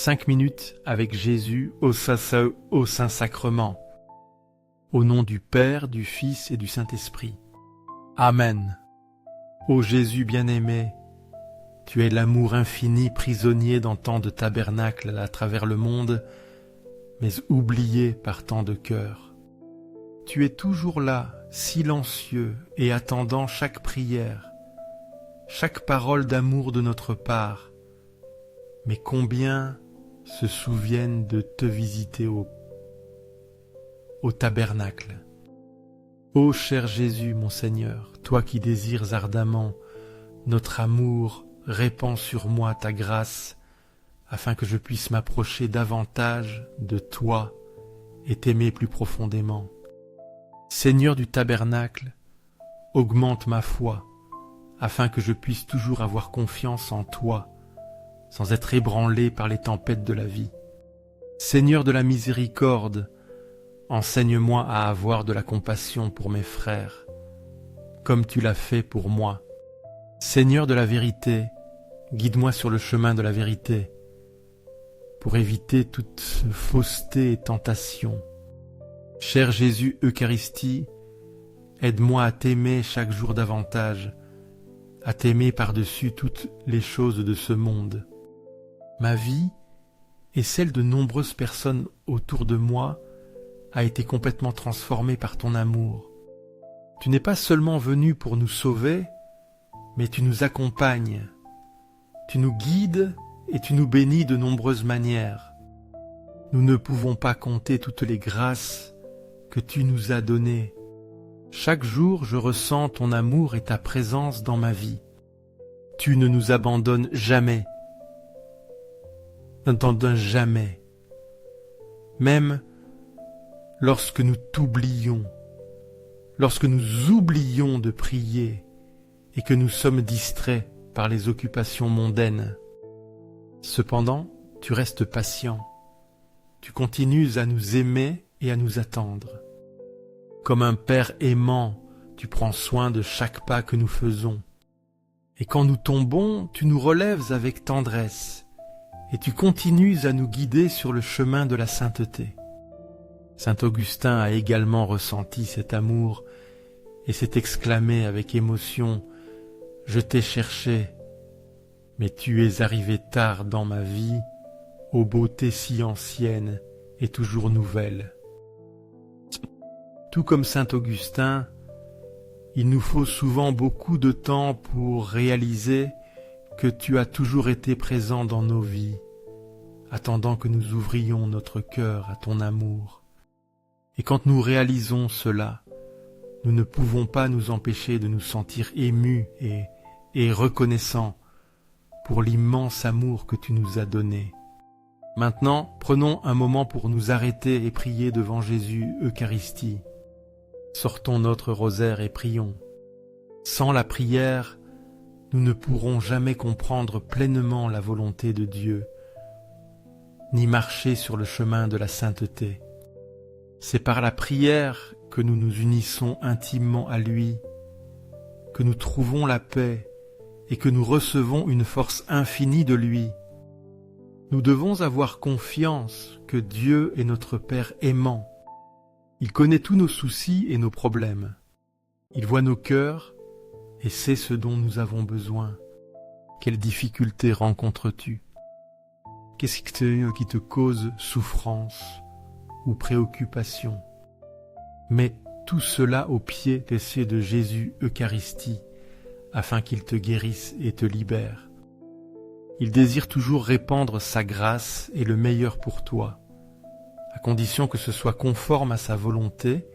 5 minutes avec Jésus au Saint-Sacrement. Au nom du Père, du Fils et du Saint-Esprit. Amen. Ô Jésus bien-aimé, tu es l'amour infini prisonnier dans tant de tabernacles à travers le monde, mais oublié par tant de cœurs. Tu es toujours là, silencieux et attendant chaque prière, chaque parole d'amour de notre part. Mais combien se souviennent de te visiter au tabernacle. Ô cher Jésus, mon Seigneur, toi qui désires ardemment notre amour, répands sur moi ta grâce, afin que je puisse m'approcher davantage de toi et t'aimer plus profondément. Seigneur du tabernacle, augmente ma foi, afin que je puisse toujours avoir confiance en toi, sans être ébranlé par les tempêtes de la vie. Seigneur de la miséricorde, enseigne-moi à avoir de la compassion pour mes frères, comme tu l'as fait pour moi. Seigneur de la vérité, guide-moi sur le chemin de la vérité, pour éviter toute fausseté et tentation. Cher Jésus Eucharistie, aide-moi à t'aimer chaque jour davantage, à t'aimer par-dessus toutes les choses de ce monde. Ma vie et celle de nombreuses personnes autour de moi a été complètement transformée par ton amour. Tu n'es pas seulement venu pour nous sauver, mais tu nous accompagnes, tu nous guides et tu nous bénis de nombreuses manières. Nous ne pouvons pas compter toutes les grâces que tu nous as données. Chaque jour, je ressens ton amour et ta présence dans ma vie. Tu ne nous abandonnes jamais. N'abandonnes jamais. Même lorsque nous t'oublions, lorsque nous oublions de prier et que nous sommes distraits par les occupations mondaines. Cependant, tu restes patient. Tu continues à nous aimer et à nous attendre. Comme un père aimant, tu prends soin de chaque pas que nous faisons. Et quand nous tombons, tu nous relèves avec tendresse et tu continues à nous guider sur le chemin de la sainteté. Saint Augustin a également ressenti cet amour et s'est exclamé avec émotion « Je t'ai cherché, mais tu es arrivé tard dans ma vie, aux beautés si anciennes et toujours nouvelles. » Tout comme Saint Augustin, il nous faut souvent beaucoup de temps pour réaliser que tu as toujours été présent dans nos vies, attendant que nous ouvrions notre cœur à ton amour. Et quand nous réalisons cela, nous ne pouvons pas nous empêcher de nous sentir émus et reconnaissants pour l'immense amour que tu nous as donné. Maintenant, prenons un moment pour nous arrêter et prier devant Jésus Eucharistie. Sortons notre rosaire et prions. Sans la prière, nous ne pourrons jamais comprendre pleinement la volonté de Dieu, ni marcher sur le chemin de la sainteté. C'est par la prière que nous nous unissons intimement à lui, que nous trouvons la paix et que nous recevons une force infinie de lui. Nous devons avoir confiance que Dieu est notre Père aimant. Il connaît tous nos soucis et nos problèmes. Il voit nos cœurs et sait ce dont nous avons besoin. Quelles difficultés rencontres-tu? Qu'est-ce qui te cause souffrance ou préoccupation? Mets tout cela au pied des pieds de Jésus Eucharistie, afin qu'il te guérisse et te libère. Il désire toujours répandre sa grâce et le meilleur pour toi, à condition que ce soit conforme à sa volonté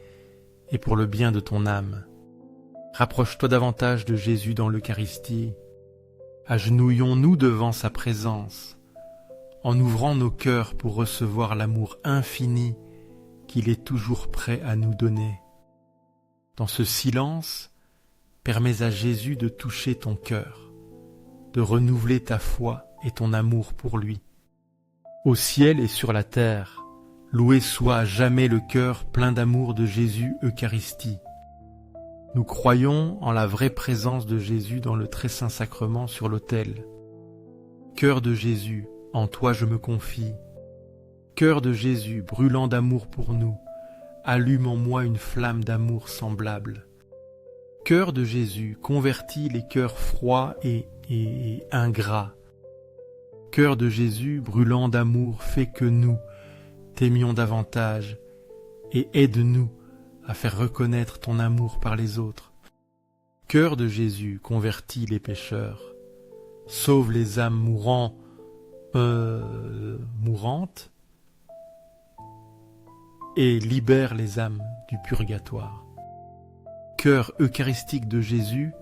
et pour le bien de ton âme. Rapproche-toi davantage de Jésus dans l'Eucharistie. Agenouillons-nous devant sa présence, en ouvrant nos cœurs pour recevoir l'amour infini qu'il est toujours prêt à nous donner. Dans ce silence, permets à Jésus de toucher ton cœur, de renouveler ta foi et ton amour pour lui. Au ciel et sur la terre, loué soit à jamais le cœur plein d'amour de Jésus Eucharistie. Nous croyons en la vraie présence de Jésus dans le très saint sacrement sur l'autel. Cœur de Jésus, en toi je me confie. Cœur de Jésus, brûlant d'amour pour nous, allume en moi une flamme d'amour semblable. Cœur de Jésus, convertis les cœurs froids et ingrats. Cœur de Jésus, brûlant d'amour, fais que nous t'aimions davantage et aide-nous à faire reconnaître ton amour par les autres. Cœur de Jésus, convertis les pécheurs, sauve les âmes mourantes et libère les âmes du purgatoire. Cœur eucharistique de Jésus,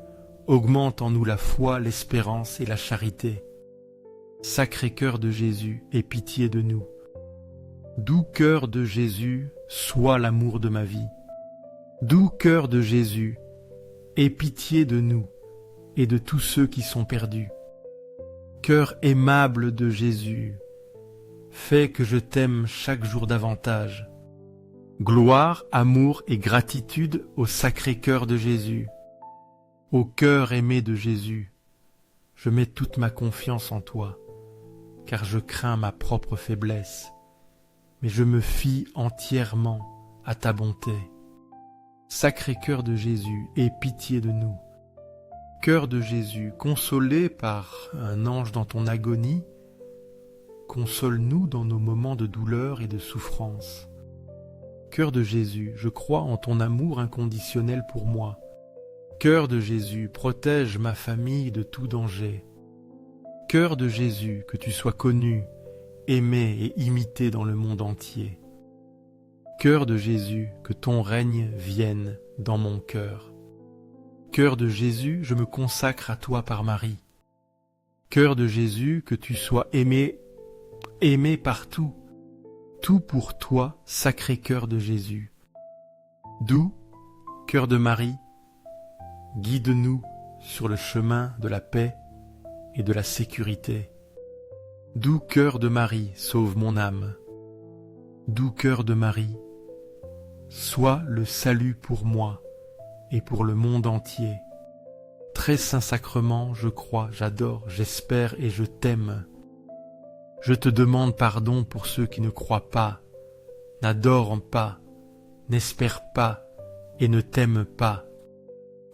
augmente en nous la foi, l'espérance et la charité. Sacré cœur de Jésus, aie pitié de nous. Doux cœur de Jésus, sois l'amour de ma vie. Doux cœur de Jésus, aie pitié de nous et de tous ceux qui sont perdus. Cœur aimable de Jésus, fais que je t'aime chaque jour davantage. Gloire, amour et gratitude au sacré cœur de Jésus. Ô cœur aimé de Jésus, je mets toute ma confiance en toi, car je crains ma propre faiblesse, mais je me fie entièrement à ta bonté. Sacré cœur de Jésus, aie pitié de nous. Cœur de Jésus, consolé par un ange dans ton agonie, console-nous dans nos moments de douleur et de souffrance. Cœur de Jésus, je crois en ton amour inconditionnel pour moi. Cœur de Jésus, protège ma famille de tout danger. Cœur de Jésus, que tu sois connu, aimé et imité dans le monde entier. Cœur de Jésus, que ton règne vienne dans mon cœur. Cœur de Jésus, je me consacre à toi par Marie. Cœur de Jésus, que tu sois aimé partout. Tout pour toi, sacré cœur de Jésus. Doux, cœur de Marie, guide-nous sur le chemin de la paix et de la sécurité. Doux cœur de Marie, sauve mon âme. Doux cœur de Marie, sois le salut pour moi et pour le monde entier. Très saint sacrement, je crois, j'adore, j'espère et je t'aime. Je te demande pardon pour ceux qui ne croient pas, n'adorent pas, n'espèrent pas et ne t'aiment pas.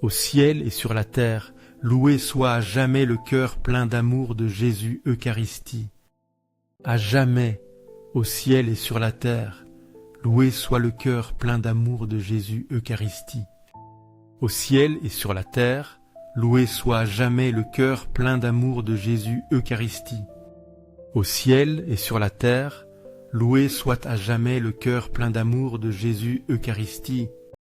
Au ciel et sur la terre, loué soit à jamais le cœur plein d'amour de Jésus Eucharistie. À jamais, au ciel et sur la terre, loué soit le cœur plein d'amour de Jésus Eucharistie. Au ciel et sur la terre, loué soit à jamais le cœur plein d'amour de Jésus Eucharistie. Au ciel et sur la terre, loué soit à jamais le cœur plein d'amour de Jésus Eucharistie.